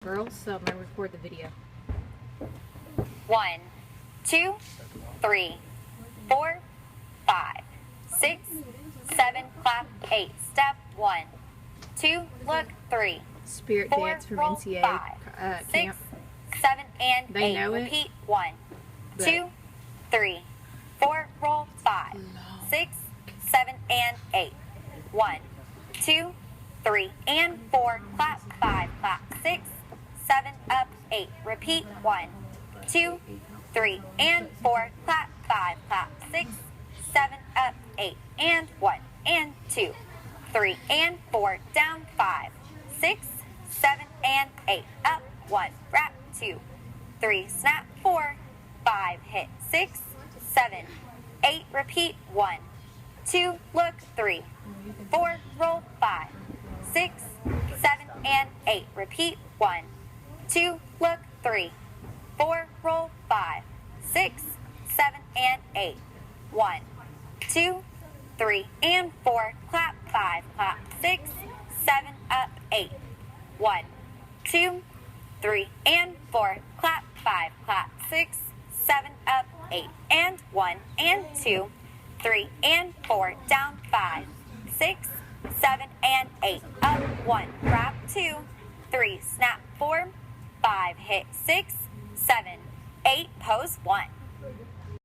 girls, so I'm gonna record the video. 1, 2, 3, 4, 5, 6, 7, clap, 8. Step 1, 2, look, 3, Spirit 4, dance from roll, NCA 5, 6, camp. 7, and They 8. know it, Repeat 1, but- 2, 3, 4, roll 5, 6, 7, and 8. 1, 2, 3, and 4. Clap 5, clap 6, 7, up 8. Repeat 1, 2, 3, and 4. Clap 5, clap 6, 7, up 8. And 1, and 2, 3, and 4. Down 5, 6, 7, and 8. Up 1, wrap 2, 3, snap 4, 5, hit 6, 7, 8. Repeat 1, 2, look 3, 4, roll 5, 6, 7, and 8. Repeat 1, 2, look 3, 4, roll 5, 6, 7, and 8. 1, 2, 3, and 4. Clap 5, clap 6, 7, up 8. 1, 2, 3, and 4. Clap 5, clap 6, 7, up 8. And 1, and 2, 3, and 4. Down 5, 6, 7, and 8. Up 1, wrap 2, 3, snap 4, 5, hit 6, 7, 8. Pose 1.